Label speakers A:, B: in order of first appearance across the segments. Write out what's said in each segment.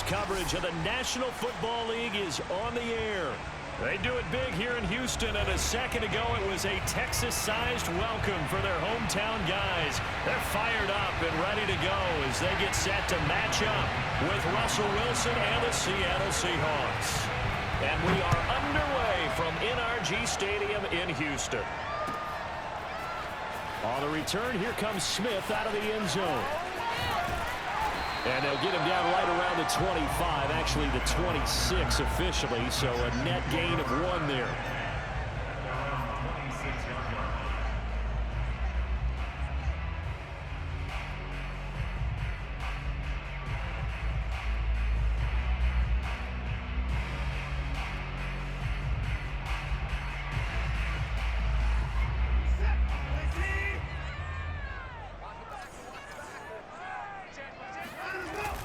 A: Seahawks coverage of the National Football League is on the air. They do it big here in Houston, and a second ago it was a Texas-sized welcome for their hometown guys. They're fired up and ready to go as they get set to match up with Russell Wilson and the Seattle Seahawks. And we are underway from NRG Stadium in Houston. On the return, here comes Smith out of the end zone. And they'll get him down right around the 25, actually the 26 officially, so a net gain of 1 there.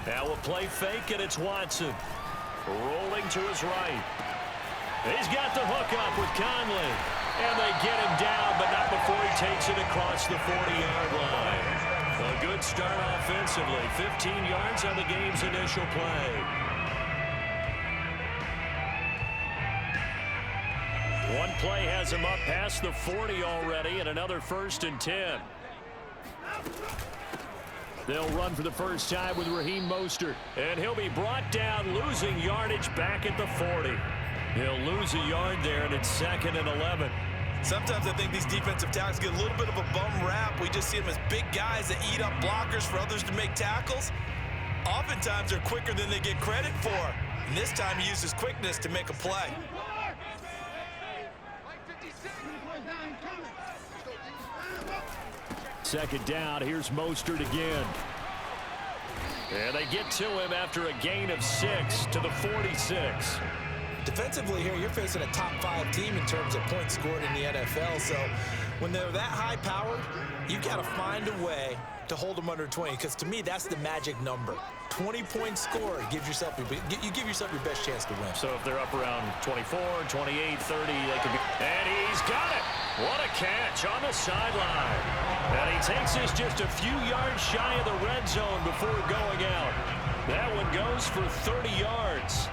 A: Now we'll play fake, and it's Watson. Rolling to his right. He's got the hook up with Conley. And they get him down, but not before he takes it across the 40-yard line. A good start offensively. 15 yards on the game's initial play. One play has him up past the 40 already, and another 1st and 10. They'll run for the first time with Raheem Mostert. And he'll be brought down, losing yardage back at the 40. He'll lose a yard there, and it's 2nd and 11.
B: Sometimes I think these defensive tackles get a little bit of a bum rap. We just see them as big guys that eat up blockers for others to make tackles. Oftentimes they're quicker than they get credit for. And this time he uses quickness to make a play.
A: Second down, here's Mostert again. And they get to him after a gain of 6 to the 46.
B: Defensively here, you're facing a top 5 team in terms of points scored in the NFL. So when they're that high-powered, you've got to find a way to hold them under 20. Because to me, that's the magic number. 20 points scored, you give yourself your best chance to win.
A: So if they're up around 24, 28, 30, they could be. And he's got it. What a catch on the sideline. And he takes this just a few yards shy of the red zone before going out. That one goes for 30 yards.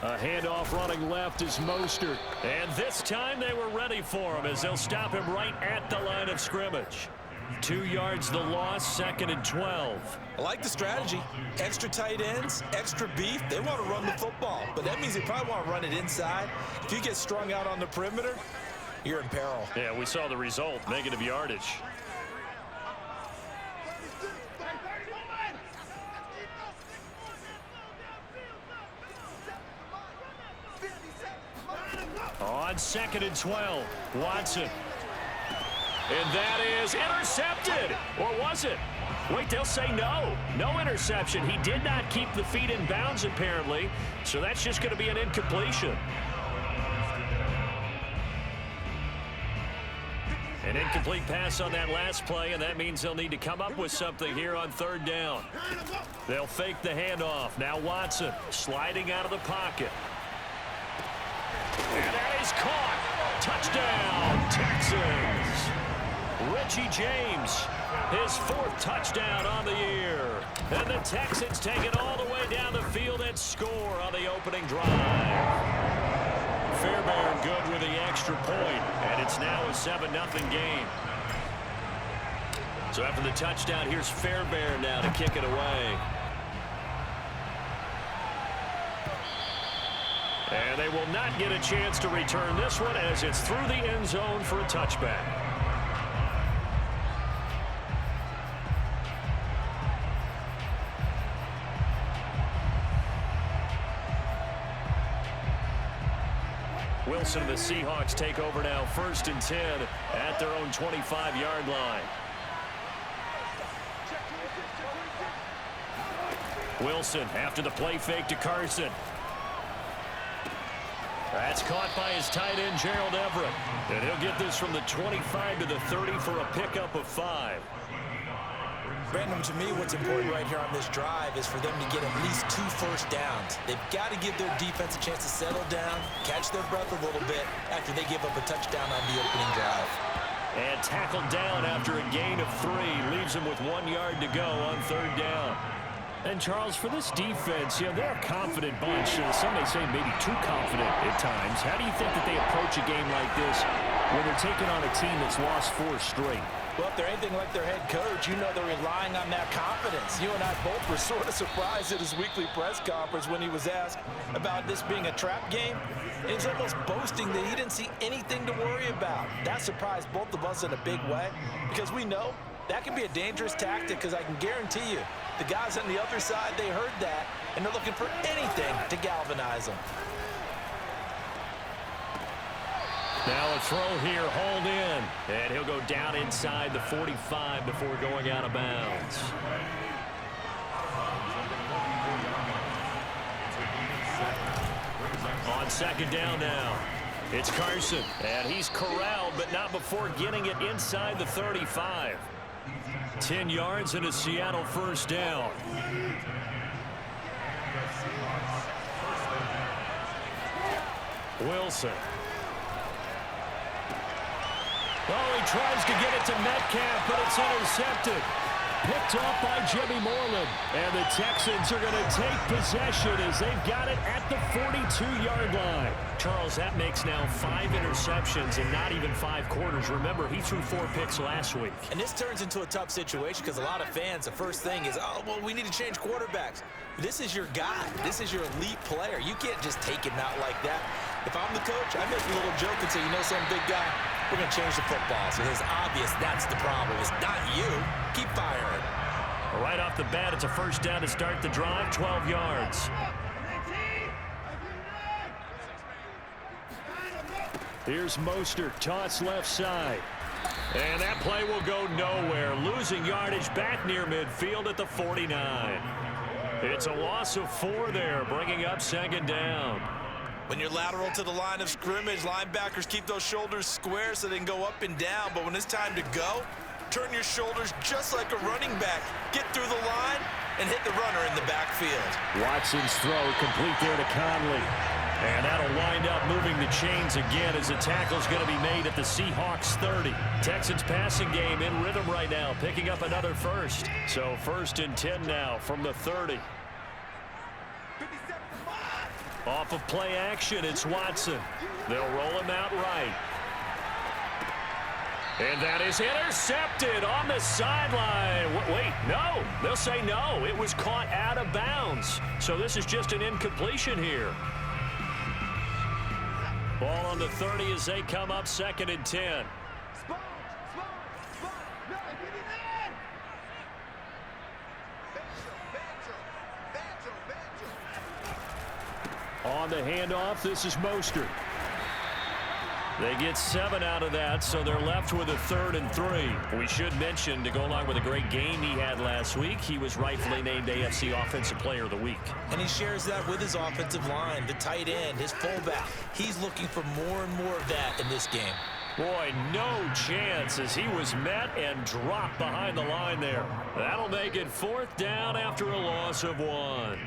A: A handoff running left is Mostert. And this time they were ready for him as they'll stop him right at the line of scrimmage. 2 yards the loss, 2nd and 12.
B: I like the strategy. Extra tight ends, extra beef. They want to run the football, but that means they probably want to run it inside. If you get strung out on the perimeter, you're in peril.
A: Yeah, we saw the result, negative yardage. On 2nd and 12, Watson. And that is intercepted. Or was it? Wait, they'll say no. No interception. He did not keep the feet in bounds, apparently. So that's just going to be an incompletion. An incomplete pass on that last play, and that means they'll need to come up with something here on 3rd down. They'll fake the handoff. Now Watson sliding out of the pocket. And that is caught. Touchdown, Texans. Richie James, his 4th touchdown on the year. And the Texans take it all the way down the field and score on the opening drive. Fairbairn good with the extra point, and it's now a 7-0 game. So after the touchdown, here's Fairbairn now to kick it away. And they will not get a chance to return this one as it's through the end zone for a touchback. Wilson and the Seahawks take over now, 1st and 10 at their own 25-yard line. Wilson after the play fake to Carson. That's caught by his tight end, Gerald Everett. And he'll get this from the 25 to the 30 for a pickup of 5.
B: Brandon, to me, what's important right here on this drive is for them to get at least 2 first downs. They've got to give their defense a chance to settle down, catch their breath a little bit after they give up a touchdown on the opening drive.
A: And tackled down after a gain of 3. Leaves him with 1 yard to go on 3rd down. And, Charles, for this defense, they're a confident bunch. Some may say maybe too confident at times. How do you think that they approach a game like this when they're taking on a team that's lost 4 straight?
B: Well, if they're anything like their head coach, they're relying on that confidence. You and I both were sort of surprised at his weekly press conference when he was asked about this being a trap game. And he's almost boasting that he didn't see anything to worry about. That surprised both of us in a big way because we know that can be a dangerous tactic because I can guarantee you the guys on the other side, they heard that, and they're looking for anything to galvanize them.
A: Now a throw here, hauled in, and he'll go down inside the 45 before going out of bounds. On 2nd down now, it's Carson, and he's corralled, but not before getting it inside the 35. 10 yards and a Seattle 1st down. Wilson. Oh, he tries to get it to Metcalf, but it's intercepted. Picked off by Jimmy Moreland. And the Texans are going to take possession as they've got it at the 42-yard line. Charles, that makes now 5 interceptions in not even 5 quarters. Remember, he threw 4 picks last week.
B: And this turns into a tough situation because a lot of fans, the first thing is, oh, well, we need to change quarterbacks. This is your guy. This is your elite player. You can't just take him out like that. If I'm the coach, I make a little joke and say, some big guy, we're going to change the football. So it's obvious that's the problem. It's not you. Keep firing.
A: Right off the bat, it's a 1st down to start the drive, 12 yards. Here's Mostert, toss left side. And that play will go nowhere. Losing yardage back near midfield at the 49. It's a loss of 4 there, bringing up 2nd down.
B: When you're lateral to the line of scrimmage, linebackers keep those shoulders square so they can go up and down. But when it's time to go, turn your shoulders just like a running back. Get through the line and hit the runner in the backfield.
A: Watson's throw complete there to Conley. And that'll wind up moving the chains again as the tackle's going to be made at the Seahawks 30. Texans passing game in rhythm right now, picking up another 1st. So 1st and 10 now from the 30. Off of play action, it's Watson. They'll roll him out right. And that is intercepted on the sideline. Wait, no. They'll say no. It was caught out of bounds. So this is just an incompletion here. Ball on the 30 as they come up 2nd and 10. On the handoff, this is Mostert. They get 7 out of that, so they're left with a 3rd and 3. We should mention, to go along with a great game he had last week, he was rightfully named AFC Offensive Player of the Week.
B: And he shares that with his offensive line, the tight end, his fullback. He's looking for more and more of that in this game.
A: Boy, no chance as he was met and dropped behind the line there. That'll make it 4th down after a loss of 1.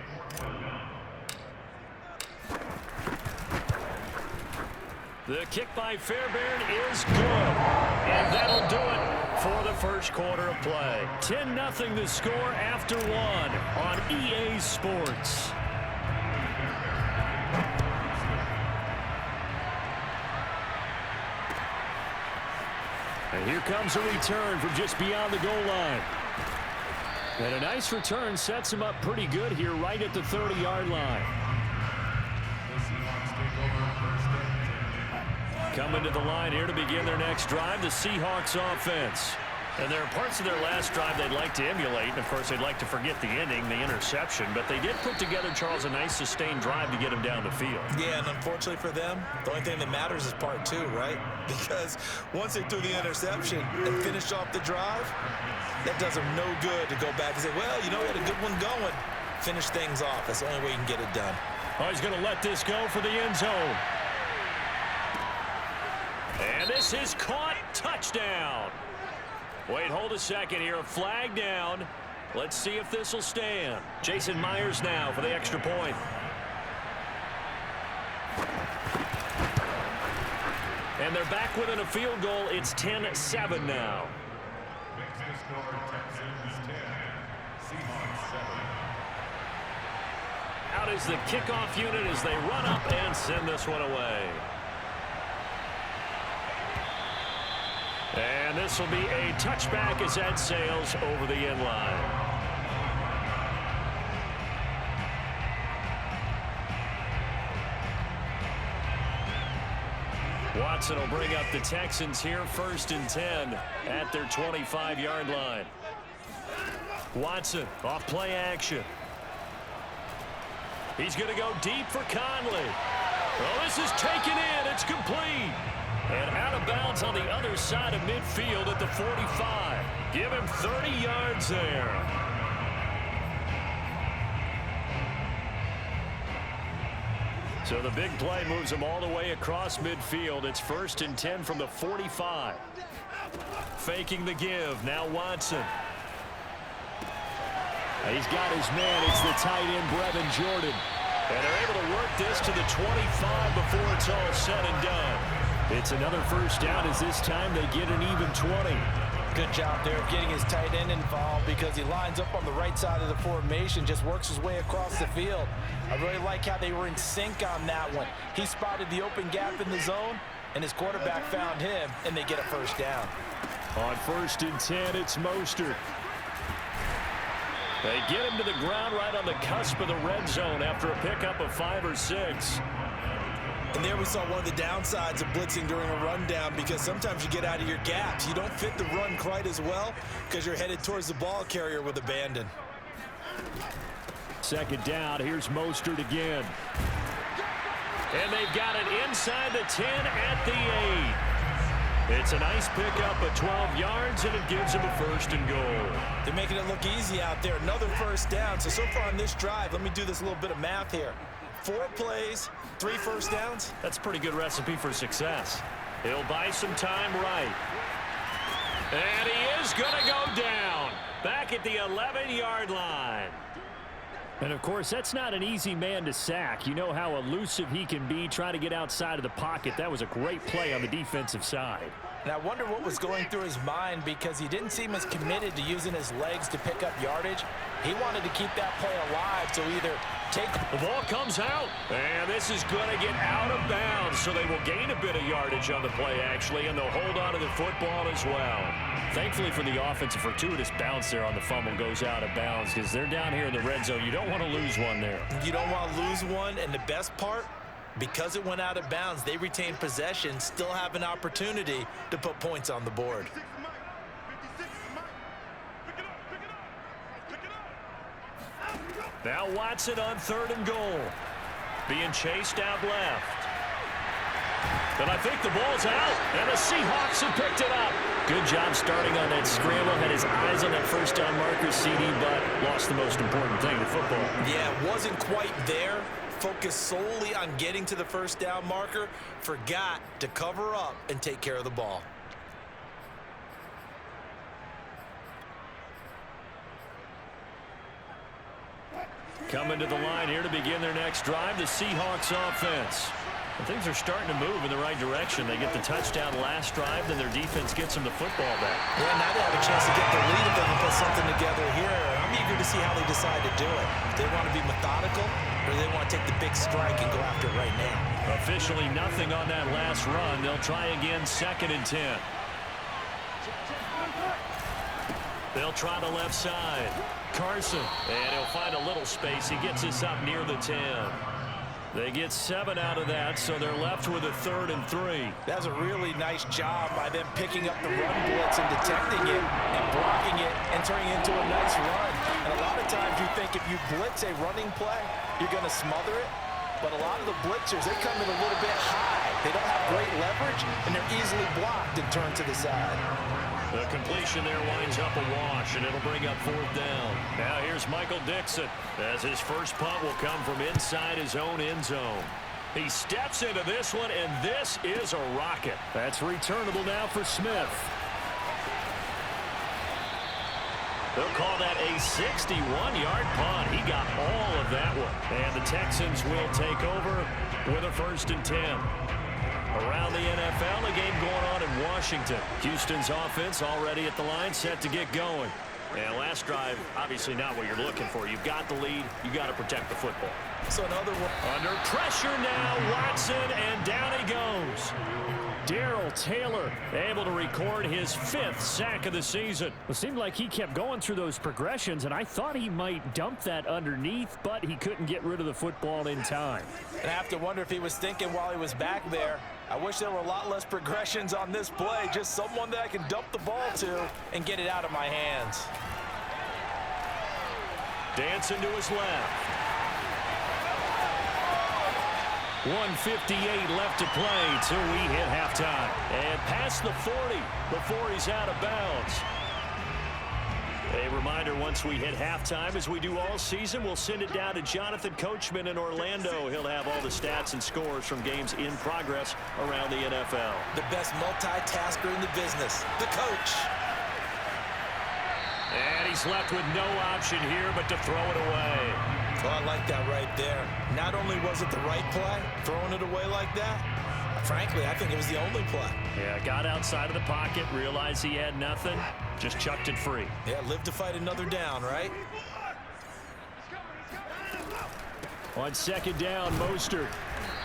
A: The kick by Fairbairn is good. And that'll do it for the 1st quarter of play. 10-0 the score after 1 on EA Sports. And here comes a return from just beyond the goal line. And a nice return sets him up pretty good here right at the 30-yard line. Coming to the line here to begin their next drive, the Seahawks offense. And there are parts of their last drive they'd like to emulate. And, of course, they'd like to forget the ending, the interception. But they did put together, Charles, a nice sustained drive to get him down the field.
B: Yeah, and unfortunately for them, the only thing that matters is part 2, right? Because once they threw the interception and finished off the drive, that does them no good to go back and say, well, we had a good one going. Finish things off. That's the only way you can get it done.
A: Oh, he's going to let this go for the end zone. And this is caught. Touchdown. Wait, hold a second here. A flag down. Let's see if this will stand. Jason Myers now for the extra point. And they're back within a field goal. It's 10-7 now. Out is the kickoff unit as they run up and send this one away. And this will be a touchback as that sails over the end line. Watson will bring up the Texans here, 1st and 10 at their 25-yard line. Watson off play action. He's going to go deep for Conley. Well, this is taken in. It's complete. And out of bounds on the other side of midfield at the 45. Give him 30 yards there. So the big play moves him all the way across midfield. It's 1st and 10 from the 45. Faking the give. Now Watson. He's got his man. It's the tight end, Brevin Jordan. And they're able to work this to the 25 before it's all said and done. It's another 1st down as this time they get an even 20.
B: Good job there of getting his tight end involved because he lines up on the right side of the formation, just works his way across the field. I really like how they were in sync on that one. He spotted the open gap in the zone, and his quarterback found him, and they get a 1st down.
A: On 1st and 10, it's Mostert. They get him to the ground right on the cusp of the red zone after a pickup of 5 or 6.
B: And there we saw one of the downsides of blitzing during a rundown because sometimes you get out of your gaps. You don't fit the run quite as well because you're headed towards the ball carrier with abandon.
A: 2nd down. Here's Mostert again. And they've got it inside the 10 at the 8. It's a nice pickup of 12 yards, and it gives them a 1st and goal.
B: They're making it look easy out there. Another 1st down. So far on this drive, let me do this little bit of math here. 4 plays, 3 1st downs.
A: That's a pretty good recipe for success. He'll buy some time right. And he is going to go down. Back at the 11-yard line. And, of course, that's not an easy man to sack. You know how elusive he can be trying to get outside of the pocket. That was a great play on the defensive side.
B: And I wonder what was going through his mind because he didn't seem as committed to using his legs to pick up yardage. He wanted to keep that play alive, so either take...
A: The ball comes out, and this is going to get out of bounds, so they will gain a bit of yardage on the play, actually, and they'll hold on to the football as well. Thankfully for the offense, a fortuitous bounce there on the fumble goes out of bounds because they're down here in the red zone. You don't want to lose one there.
B: You don't want to lose one, and the best part, because it went out of bounds, they retain possession, still have an opportunity to put points on the board.
A: Now Watson on 3rd and goal. Being chased out left. And I think the ball's out, and the Seahawks have picked it up. Good job starting on that scramble. Had his eyes on that 1st down marker, CD, but lost the most important thing, the football.
B: Yeah, wasn't quite there. Focused solely on getting to the 1st down marker. Forgot to cover up and take care of the ball.
A: Coming to the line here to begin their next drive, the Seahawks offense. And things are starting to move in the right direction. They get the touchdown last drive, then their defense gets them the football back.
B: Yeah, now they have a chance to get the lead if they can put something together here. I'm eager to see how they decide to do it. They want to be methodical, or they want to take the big strike and go after it right now.
A: Officially nothing on that last run. They'll try again, 2nd and 10. They'll try the left side. Carson, and he'll find a little space. He gets us up near the 10. They get 7 out of that, so they're left with a 3rd and 3.
B: That's a really nice job by them picking up the run blitz and detecting it and blocking it and turning it into a nice run. And a lot of times you think if you blitz a running play, you're going to smother it. But a lot of the blitzers, they come in a little bit high. They don't have great leverage, and they're easily blocked and turned to the side.
A: The completion there winds up a wash, and it'll bring up 4th down. Now here's Michael Dixon as his first punt will come from inside his own end zone. He steps into this one, and this is a rocket. That's returnable now for Smith. They'll call that a 61-yard punt. He got all of that one. And the Texans will take over with a 1st and 10. Around the NFL, a game going on in Washington. Houston's offense already at the line, set to get going. And last drive, obviously not what you're looking for. You've got the lead. You got to protect the football.
B: So another one.
A: Under pressure now, Watson, and down he goes. Darrell Taylor able to record his 5th sack of the season.
C: It seemed like he kept going through those progressions, and I thought he might dump that underneath, but he couldn't get rid of the football in time.
B: And I have to wonder if he was thinking while he was back there, I wish there were a lot less progressions on this play, just someone that I can dump the ball to and get it out of my hands.
A: Dancing to his left. 1:58 left to play till we hit halftime. And past the 40 before he's out of bounds. A reminder, once we hit halftime, as we do all season, we'll send it down to Jonathan Coachman in Orlando. He'll have all the stats and scores from games in progress around the NFL.
B: The best multitasker in the business, the coach.
A: And he's left with no option here but to throw it away.
B: Oh, I like that right there. Not only was it the right play, throwing it away like that, frankly, I think it was the only play.
A: Yeah, got outside of the pocket, realized he had nothing, just chucked it free.
B: Yeah, live to fight another down, right?
A: On 2nd down, Mostert.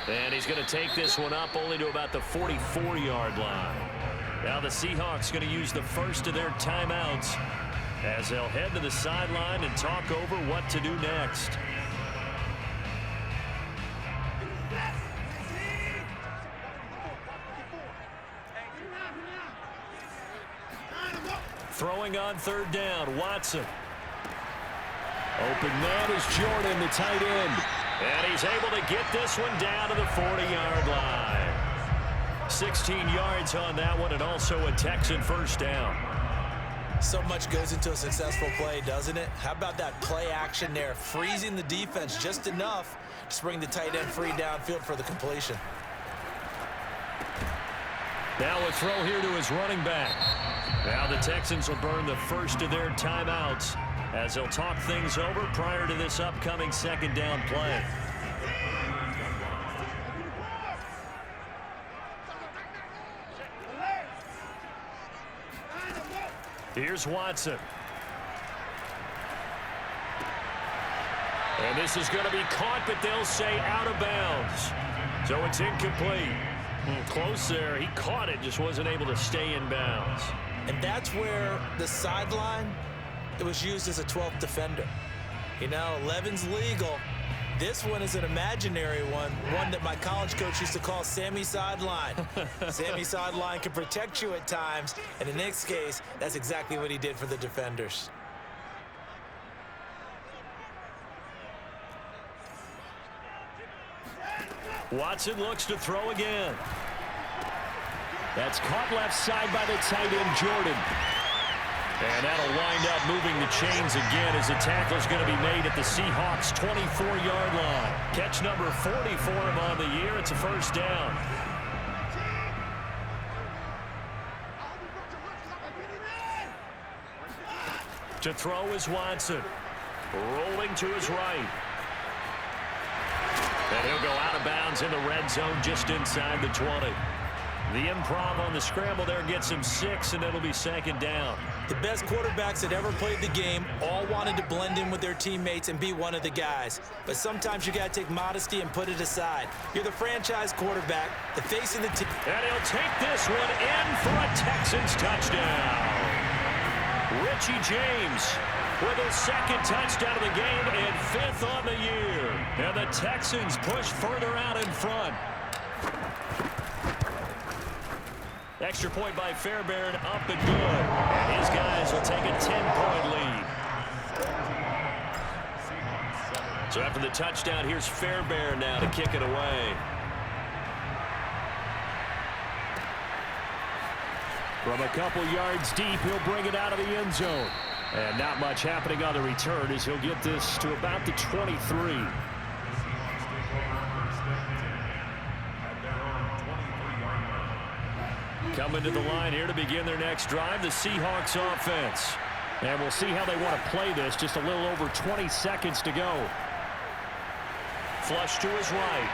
A: And he's going to take this one up only to about the 44-yard line. Now the Seahawks going to use the first of their timeouts as they'll head to the sideline and talk over what to do next. Throwing on 3rd down, Watson. Open man is Jordan, the tight end. And he's able to get this one down to the 40-yard line. 16 yards on that one, and also a Texan 1st down.
B: So much goes into a successful play, doesn't it? How about that play action there, freezing the defense just enough to bring the tight end free downfield for the completion.
A: Now a throw here to his running back. Now the Texans will burn the first of their timeouts as they'll talk things over prior to this upcoming 2nd down play. Here's Watson. And this is going to be caught, but they'll say out of bounds. So it's incomplete. Close there. He caught it, just wasn't able to stay in bounds.
B: And that's where the sideline, it was used as a 12th defender. You know, 11's legal. This one is an imaginary one that my college coach used to call Sammy Sideline. Sammy Sideline can protect you at times, and in this case, that's exactly what he did for the defenders.
A: Watson looks to throw again. That's caught left side by the tight end, Jordan. And that'll wind up moving the chains again as the tackle is going to be made at the Seahawks' 24-yard line. Catch number 40 for him on the year. It's a 1st down. To throw is Watson. Rolling to his right. And he'll go out of bounds in the red zone just inside the 20. The improv on the scramble there gets him 6, and it'll be 2nd down.
B: The best quarterbacks that ever played the game all wanted to blend in with their teammates and be one of the guys. But sometimes you got to take modesty and put it aside. You're the franchise quarterback, the face of the team.
A: And he'll take this one in for a Texans touchdown. Richie James with his 2nd touchdown of the game and 5th on the year. And the Texans push further out in front. Extra point by Fairbairn, up and good. And his guys will take a 10-point lead. So after the touchdown, here's Fairbairn now to kick it away. From a couple yards deep, he'll bring it out of the end zone. And not much happening on the return as he'll get this to about the 23. Coming to the line here to begin their next drive, the Seahawks offense.
C: And we'll see how they want to play this. Just a little over 20 seconds to go.
A: Flush to his right.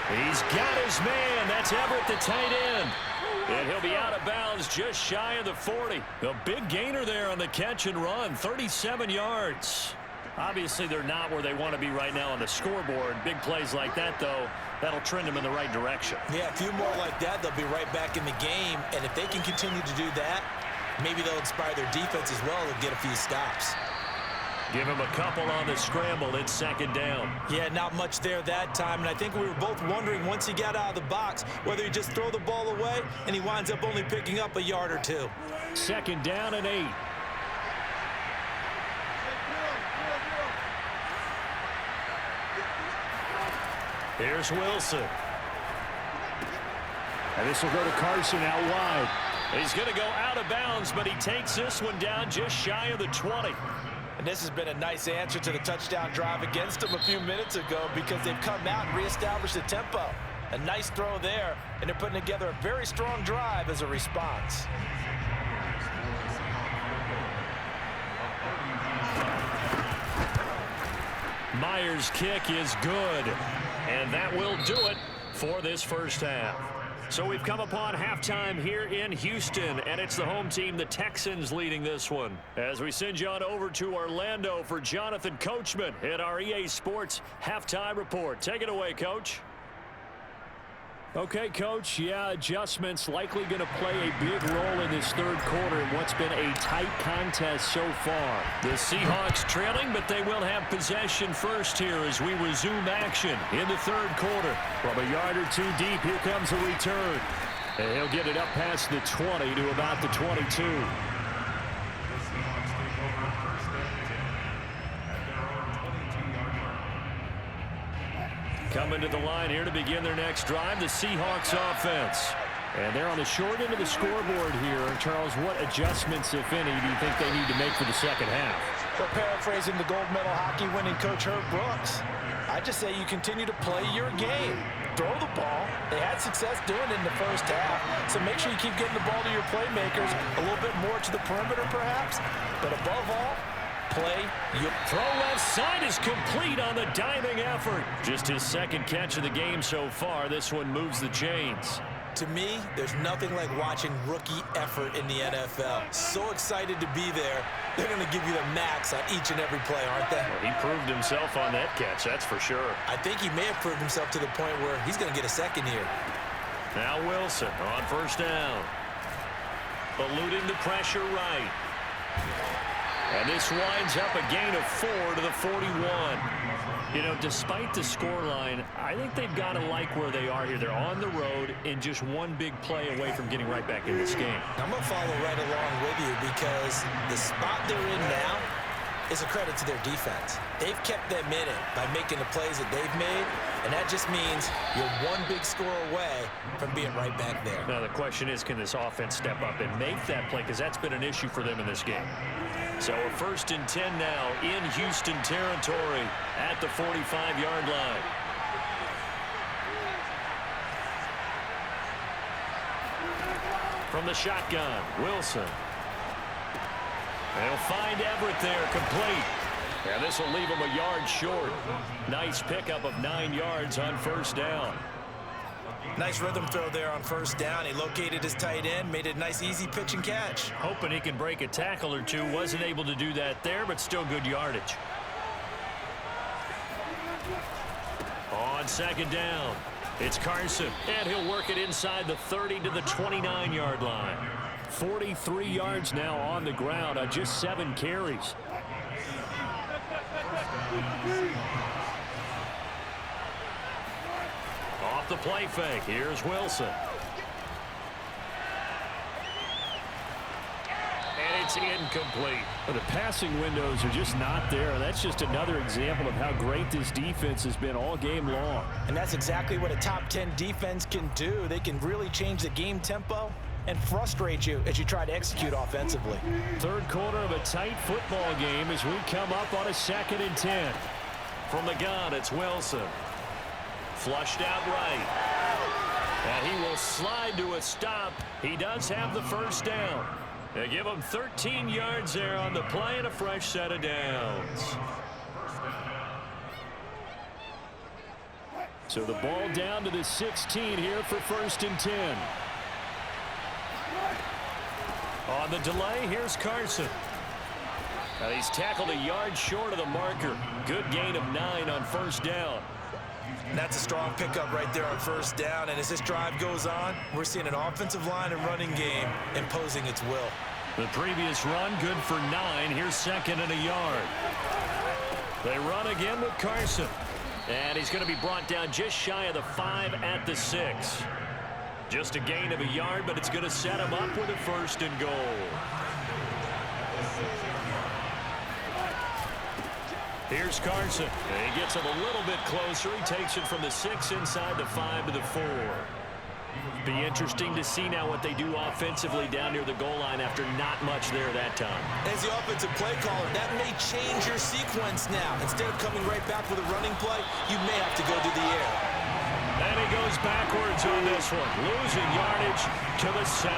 A: He's got his man. That's Everett, the tight end. And he'll be out of bounds just shy of the 40. A big gainer there on the catch and run, 37 yards. Obviously, they're not where they want to be right now on the scoreboard. Big plays like that, though, that'll trend them in the right direction.
B: Yeah, a few more like that, they'll be right back in the game. And if they can continue to do that, maybe they'll inspire their defense as well and get a few stops.
A: Give him a couple on the scramble. It's second down.
B: Yeah, not much there that time. And I think we were both wondering once he got out of the box whether he just throw the ball away and he winds up only picking up a yard or two.
C: Second down and 8.
A: Here's Wilson.
C: And this will go to Carson out wide.
A: He's going to go out of bounds, but he takes this one down just shy of the 20.
B: And this has been a nice answer to the touchdown drive against them a few minutes ago because they've come out and reestablished the tempo. A nice throw there, and they're putting together a very strong drive as a response.
A: Myers' kick is good, and that will do it for this first half. So we've come upon halftime here in Houston, and it's the home team, the Texans, leading this one. As we send you on over to Orlando for Jonathan Coachman at our EA Sports Halftime Report. Take it away, Coach.
C: Okay, Coach, yeah, adjustments likely going to play a big role in this third quarter in what's been a tight contest so far.
A: The Seahawks trailing, but they will have possession first here as we resume action in the third quarter.
C: From a yard or two deep, here comes a return.
A: And he'll get it up past the 20 to about the 22. Coming to the line here to begin their next drive, the Seahawks offense.
C: And they're on the short end of the scoreboard here. Charles, what adjustments, if any, do you think they need to make for the second half?
B: Well, paraphrasing the gold medal hockey winning coach Herb Brooks, I just say you continue to play your game. Throw the ball. They had success doing it in the first half, so make sure you keep getting the ball to your playmakers, a little bit more to the perimeter perhaps, but above all, play your
A: throw left side is complete on the diving effort. Just his second catch of the game so far. This one moves the chains.
B: To me, there's nothing like watching rookie effort in the NFL. So excited to be there. They're going to give you the max on each and every play, aren't they?
A: Well, he proved himself on that catch, that's for sure.
B: I think he may have proved himself to the point where he's going to get a second here.
A: Now Wilson on first down. Eluding the pressure right. And this winds up a gain of 4 to the 41. You know, despite the scoreline, I think they've got to like where they are here. They're on the road and just one big play away from getting right back in this game.
B: I'm going to follow right along with you because the spot they're in now is a credit to their defense. They've kept them in it by making the plays that they've made, and that just means you're one big score away from being right back there.
A: Now, the question is, can this offense step up and make that play? Because that's been an issue for them in this game. So a 1st and 10 now in Houston territory at the 45-yard line. From the shotgun, Wilson. They'll find Everett there, complete. And this will leave him a yard short. Nice pickup of 9 yards on first down.
B: Nice rhythm throw there on first down. He located his tight end, made a nice easy pitch and catch.
A: Hoping he can break a tackle or two. Wasn't able to do that there, but still good yardage. On second down, it's Carson, and he'll work it inside the 30 to the 29-yard line.
C: 43 yards now on the ground on just 7 carries.
A: Off the play fake, here's Wilson. And it's incomplete.
C: The passing windows are just not there. That's just another example of how great this defense has been all game long.
B: And that's exactly what a top 10 defense can do. They can really change the game tempo and frustrate you as you try to execute offensively.
C: Third quarter of a tight football game as we come up on a 2nd and 10.
A: From the gun, it's Wilson. Flushed out right. And he will slide to a stop. He does have the first down. They give them 13 yards there on the play and a fresh set of downs. So the ball down to the 16 here for 1st and 10. On the delay, here's Carson. He's tackled a yard short of the marker. Good gain of 9 on 1st down.
B: That's a strong pickup right there on 1st down. And as this drive goes on, we're seeing an offensive line and running game imposing its will.
A: The previous run, good for 9. Here's 2nd and a yard. They run again with Carson. And he's going to be brought down just shy of the 5 at the 6. Just a gain of a yard, but it's going to set him up with a 1st and goal. Here's Carson. He gets him a little bit closer. He takes it from the 6 inside the 5 to the 4. Be interesting to see now what they do offensively down near the goal line after not much there that time.
B: As the offensive play caller, that may change your sequence now. Instead of coming right back with a running play, you may have to go to the air.
A: And he goes backwards on this one, losing yardage to the 7.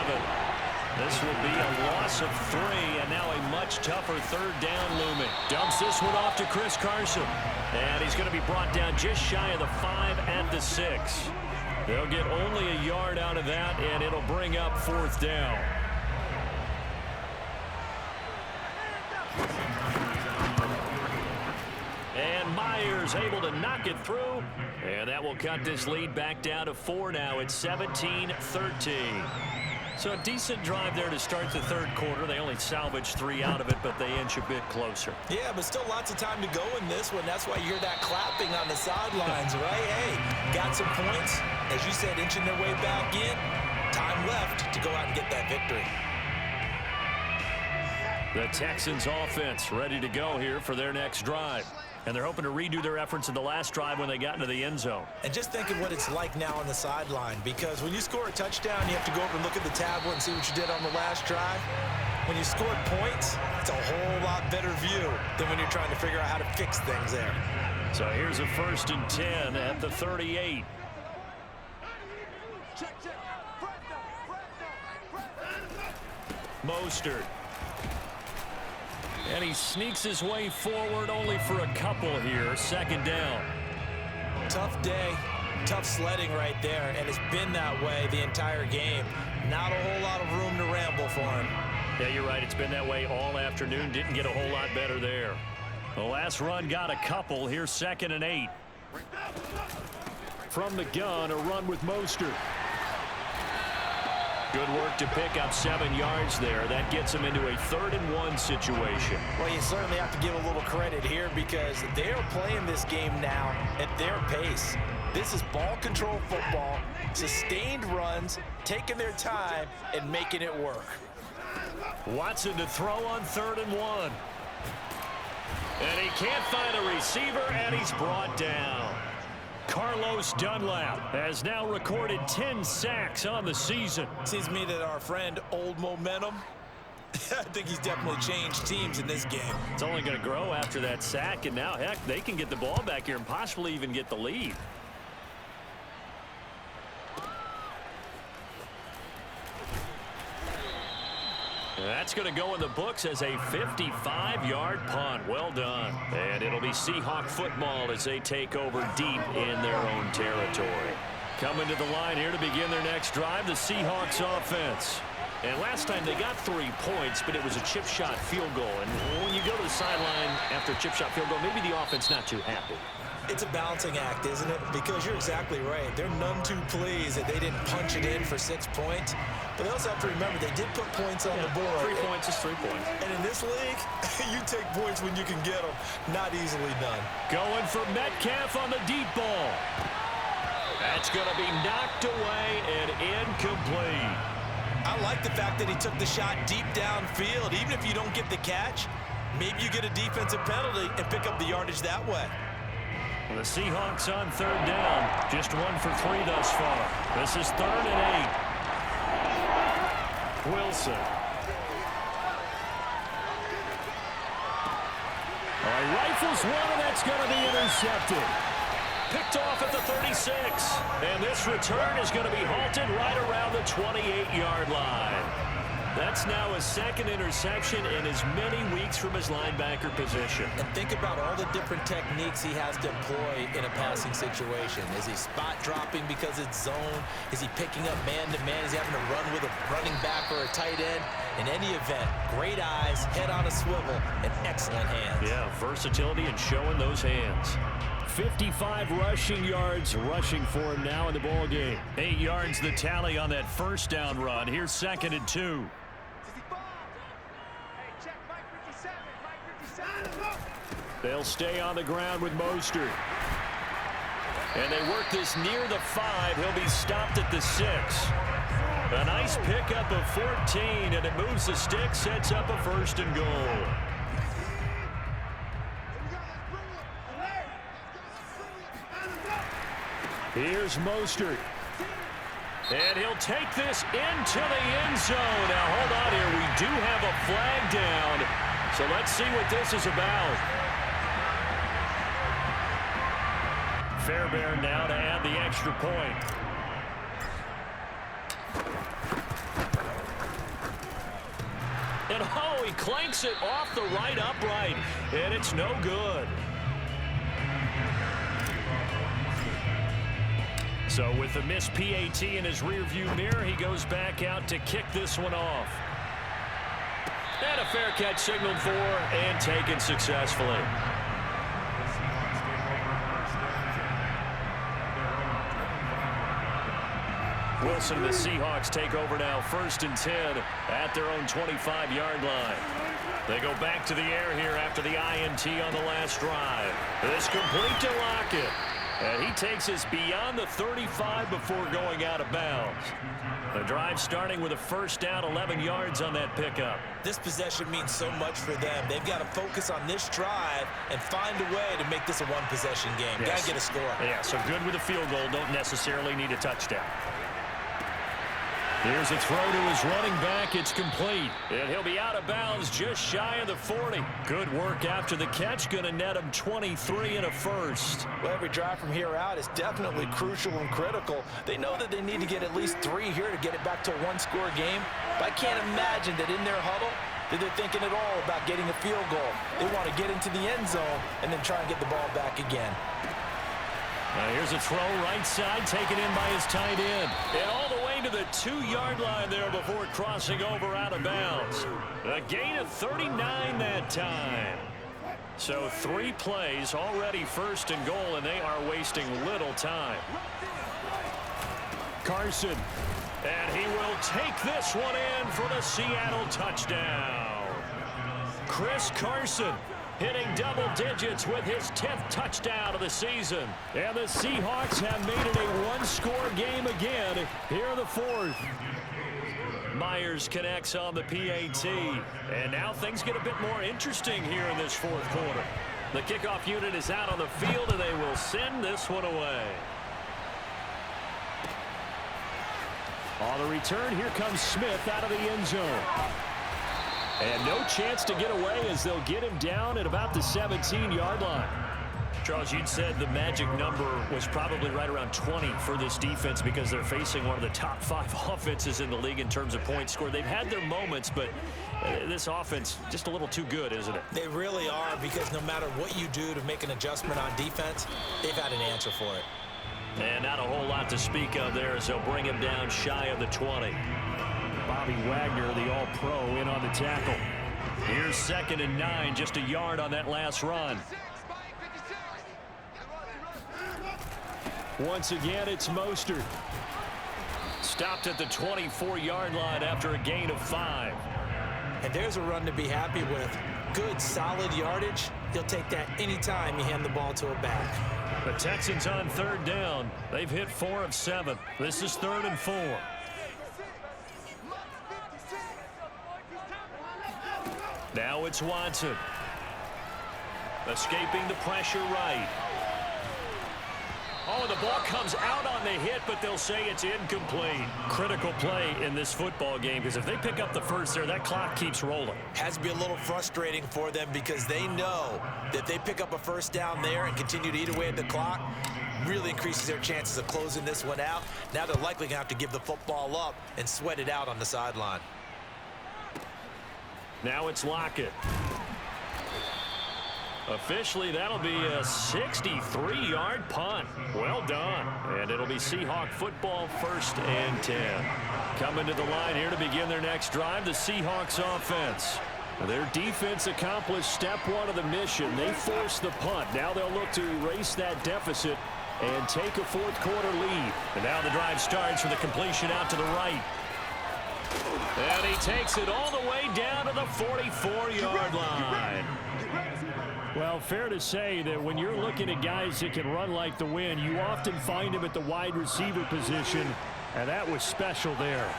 A: This will be a loss of 3, and now a much tougher 3rd down looming. Dumps this one off to Chris Carson. And he's going to be brought down just shy of the 5 at the 6. They'll get only a yard out of that, and it'll bring up 4th down. And Myers able to knock it through, and that will cut this lead back down to 4 now. It's 17-13. So a decent drive there to start the 3rd quarter. They only salvaged 3 out of it, but they inch a bit closer.
B: Yeah, but still lots of time to go in this one. That's why you hear that clapping on the sidelines, right? Hey, got some points. As you said, inching their way back in. Time left to go out and get that victory.
A: The Texans offense ready to go here for their next drive. And they're hoping to redo their efforts in the last drive when they got into the end zone.
B: And just think of what it's like now on the sideline, because when you score a touchdown, you have to go over and look at the tablet and see what you did on the last drive. When you scored points, it's a whole lot better view than when you're trying to figure out how to fix things there.
A: So here's a 1st and 10 at the 38. Mostert. And he sneaks his way forward only for a couple here. 2nd down.
B: Tough day, tough sledding right there, and it's been that way the entire game. Not a whole lot of room to ramble for him.
A: Yeah, you're right. It's been that way all afternoon. Didn't get a whole lot better there. The last run got a couple. Here's 2nd and 8. From the gun, a run with Mostert. Good work to pick up 7 yards there. That gets him into a 3rd and 1 situation.
B: Well, you certainly have to give a little credit here because they're playing this game now at their pace. This is ball control football, sustained runs, taking their time and making it work.
A: Watson to throw on 3rd and 1. And he can't find a receiver, and he's brought down. Carlos Dunlap has now recorded 10 sacks on the season.
B: Seems to me that our friend Old Momentum, I think he's definitely changed teams in this game.
A: It's only going to grow after that sack, and now, heck, they can get the ball back here and possibly even get the lead. That's going to go in the books as a 55-yard punt. Well done. And it'll be Seahawk football as they take over deep in their own territory. Coming to the line here to begin their next drive, the Seahawks offense. And last time they got 3 points, but it was a chip shot field goal. And when you go to the sideline after a chip shot field goal, maybe the offense not too happy.
B: It's a balancing act, isn't it? Because you're exactly right. They're none too pleased that they didn't punch it in for 6 points. But they also have to remember they did put points on the board.
A: 3 points is 3 points.
B: And in this league, you take points when you can get them. Not easily done.
A: Going for Metcalf on the deep ball. That's going to be knocked away and incomplete.
B: I like the fact that he took the shot deep downfield. Even if you don't get the catch, maybe you get a defensive penalty and pick up the yardage that way.
A: The Seahawks on 3rd down. Just 1 for 3 thus far. This is 3rd and 8. Wilson. All right, rifles one, and that's going to be intercepted. Picked off at the 36. And this return is going to be halted right around the 28-yard line.
C: That's now a second interception in as many weeks from his linebacker position.
B: And think about all the different techniques he has to employ in a passing situation. Is he spot dropping because it's zone? Is he picking up man-to-man? Is he having to run with a running back or a tight end? In any event, great eyes, head on a swivel, and excellent hands.
C: Yeah, versatility and showing those hands. 55 rushing yards rushing for him now in the ball game.
A: 8 yards the tally on that first down run. Here's 2nd and 2.
C: They'll stay on the ground with Mostert. And they work this near the 5. He'll be stopped at the 6. A nice pickup of 14, and it moves the stick, sets up a 1st and goal. Here's Mostert. And he'll take this into the end zone. Now, hold on here. We do have a flag down. So let's see what this is about. Fairbairn now to add the extra point. And, oh, he clanks it off the right upright. And it's no good. So with the missed PAT in his rearview mirror, he goes back out to kick this one off. And a fair catch signaled for and taken successfully. Wilson and the Seahawks take over now, 1st and 10 at their own 25-yard line. They go back to the air here after the INT on the last drive. This complete to Lockett. And he takes us beyond the 35 before going out of bounds. The drive starting with a 1st down, 11 yards on that pickup.
B: This possession means so much for them. They've got to focus on this drive and find a way to make this a one-possession game.
C: Yes.
B: Got to get a score.
C: Yeah, so good with a field goal. Don't necessarily need a touchdown. Here's a throw to his running back. It's complete. And he'll be out of bounds just shy of the 40. Good work after the catch. Going to net him 23 and a 1st.
B: Well, every drive from here out is definitely crucial and critical. They know that they need to get at least 3 here to get it back to a one-score game. But I can't imagine that in their huddle that they're thinking at all about getting a field goal. They want to get into the end zone and then try and get the ball back again.
C: Here's a throw right side taken in by his tight end. And all the way to the 2-yard line there before crossing over out of bounds. A gain of 39 that time. So 3 plays already 1st and goal, and they are wasting little time. Carson. And he will take this one in for the Seattle touchdown. Chris Carson hitting double digits with his 10th touchdown of the season. And the Seahawks have made it a one-score game again here in the 4th. Myers connects on the PAT. And now things get a bit more interesting here in this 4th quarter. The kickoff unit is out on the field, and they will send this one away. On the return, here comes Smith out of the end zone. And no chance to get away as they'll get him down at about the 17-yard line. Charles, you'd said the magic number was probably right around 20 for this defense because they're facing one of the top 5 offenses in the league in terms of points scored. They've had their moments, but this offense just a little too good, isn't it?
B: They really are, because no matter what you do to make an adjustment on defense, they've had an answer for it.
C: And not a whole lot to speak of there as they'll bring him down shy of the 20. Bobby Wagner, the all-pro, in on the tackle. Here's 2nd and 9, just a yard on that last run. Once again, it's Mostert. Stopped at the 24-yard line after a gain of 5.
B: And there's a run to be happy with. Good, solid yardage. He'll take that anytime you hand the ball to a back.
C: The Texans on 3rd down. They've hit 4 of 7. This is 3rd and 4. Now it's Watson. Escaping the pressure right. Oh, the ball comes out on the hit, but they'll say it's incomplete. Critical play in this football game, because if they pick up the first there, that clock keeps rolling.
B: Has to be a little frustrating for them, because they know that they pick up a 1st down there and continue to eat away at the clock, really increases their chances of closing this one out. Now they're likely going to have to give the football up and sweat it out on the sideline.
C: Now it's Lockett. Officially, that'll be a 63-yard punt. Well done. And it'll be Seahawk football, 1st and 10. Coming to the line here to begin their next drive, the Seahawks offense. Their defense accomplished step 1 of the mission. They forced the punt. Now they'll look to erase that deficit and take a 4th quarter lead. And now the drive starts with a completion out to the right. And he takes it all the way down to the 44-yard line. Well, fair to say that when you're looking at guys that can run like the wind, you often find him at the wide receiver position, and that was special there.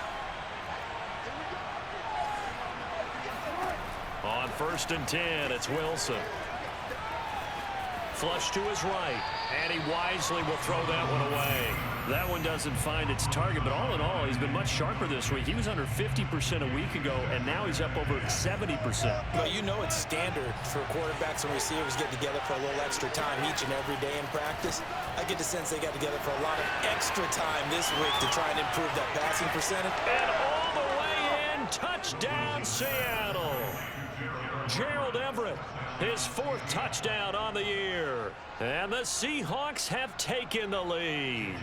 C: On 1st and 10, it's Wilson. Flush to his right, and he wisely will throw that one away. That one doesn't find its target, but all in all, he's been much sharper this week. He was under 50% a week ago, and now he's up over 70%.
B: Well, you know it's standard for quarterbacks and receivers get together for a little extra time each and every day in practice. I get the sense they got together for a lot of extra time this week to try and improve that passing percentage.
C: And all the way in, touchdown Seattle. Gerald Everett, his 4th touchdown on the year. And the Seahawks have taken the lead.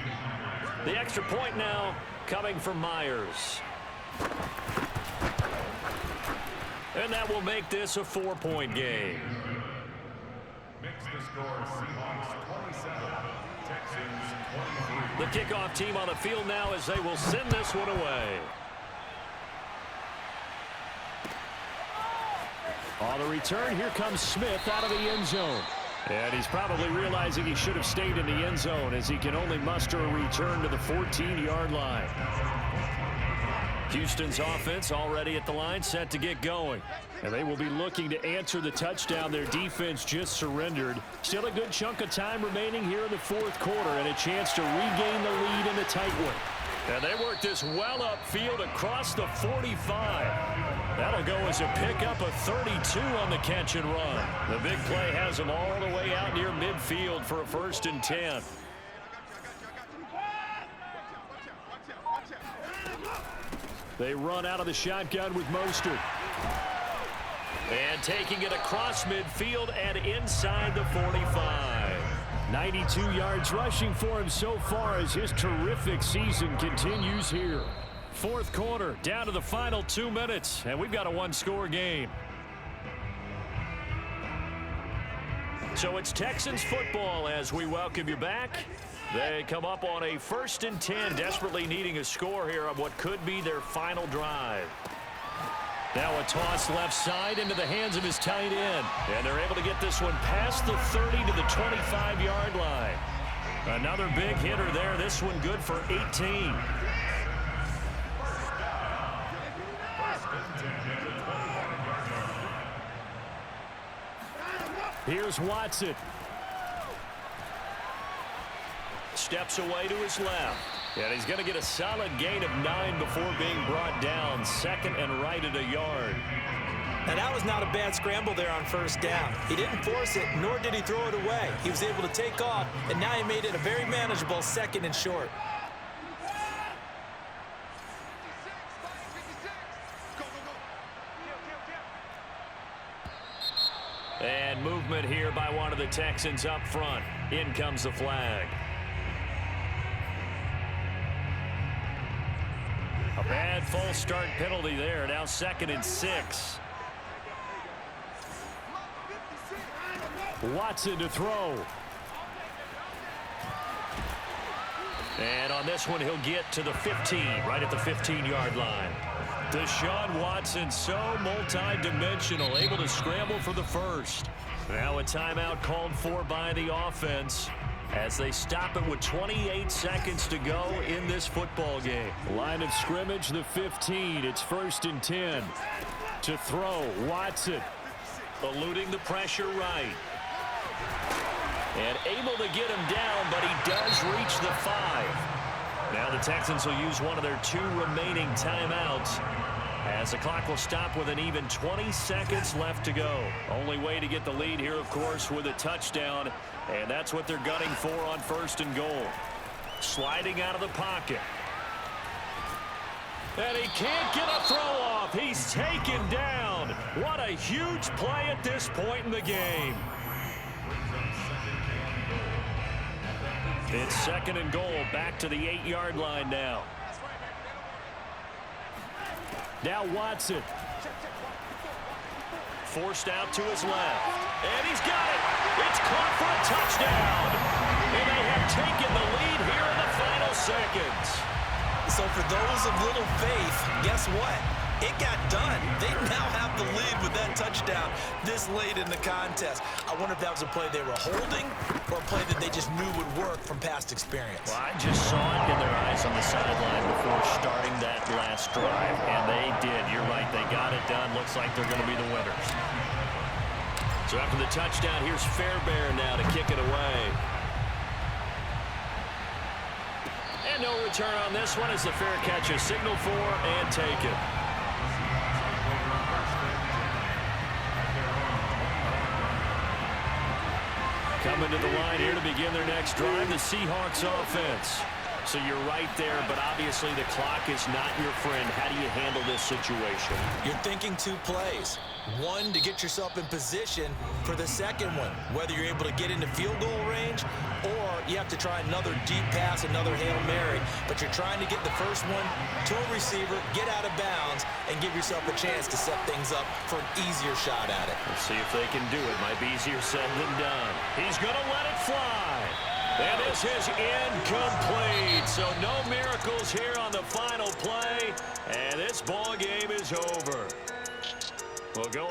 C: The extra point now coming from Myers. And that will make this a 4-point game.
D: Makes the score Seahawks 27, Texans 23.
C: The kickoff team on the field now as they will send this one away. On the return, here comes Smith out of the end zone. And he's probably realizing he should have stayed in the end zone as he can only muster a return to the 14-yard line. Houston's offense already at the line, set to get going. And they will be looking to answer the touchdown their defense just surrendered. Still a good chunk of time remaining here in the 4th quarter and a chance to regain the lead in a tight one. And they work this well upfield across the 45. That'll go as a pickup of 32 on the catch and run. The big play has them all the way out near midfield for a 1st and 10. They run out of the shotgun with Mostert. And taking it across midfield and inside the 45. 92 yards rushing for him so far as his terrific season continues here. 4th quarter, down to the final 2 minutes, and we've got a 1-score game. So it's Texans football as we welcome you back. They come up on a 1st and 10, desperately needing a score here on what could be their final drive. Now a toss left side into the hands of his tight end. And they're able to get this one past the 30 to the 25-yard line. Another big hitter there. This one good for 18. Here's Watson. Steps away to his left. And he's going to get a solid gain of 9 before being brought down. 2nd and right at a yard.
B: Now that was not a bad scramble there on 1st down. He didn't force it, nor did he throw it away. He was able to take off, and now he made it a very manageable 2nd and short.
C: And movement here by one of the Texans up front. In comes the flag. A bad false start penalty there. Now 2nd and 6. Watson to throw. And on this one, he'll get to the 15, right at the 15-yard line. Deshaun Watson, so multi-dimensional, able to scramble for the 1st. Now a timeout called for by the offense as they stop it with 28 seconds to go in this football game. Line of scrimmage, the 15. It's 1st and 10. To throw, Watson. Eluding the pressure right. And able to get him down, but he does reach the 5. Now the Texans will use one of their 2 remaining timeouts as the clock will stop with an even 20 seconds left to go. Only way to get the lead here, of course, with a touchdown, and that's what they're gunning for on 1st and goal. Sliding out of the pocket. And he can't get a throw off.
A: He's taken down. What a huge play at this point in the game. It's 2nd and goal, back to the 8-yard line now. Now Watson. Forced out to his left. And he's got it. It's caught for a touchdown. And they have taken the lead here in the final seconds.
B: So for those of little faith, guess what? It got done. They now have the lead with that touchdown this late in the contest. I wonder if that was a play they were holding or a play that they just knew would work from past experience.
A: Well, I just saw it in their eyes on the sideline before starting that last drive, and they did. You're right. They got it done. Looks like they're going to be the winners. So after the touchdown, here's Fairbairn now to kick it away. And no return on this one as the fair catch is signaled for and taken. Coming to the line here to begin their next drive, the Seahawks offense. So you're right there, but obviously the clock is not your friend. How do you handle this situation?
B: You're thinking 2 plays. One, to get yourself in position for the second one, whether you're able to get into field goal range or you have to try another deep pass, another Hail Mary, but you're trying to get the first one to a receiver, get out of bounds, and give yourself a chance to set things up for an easier shot at it.
A: Let's see if they can do it. Might be easier said than done. He's going to let it fly. And this is incomplete. So no miracles here on the final play. And this ball game is over. We'll go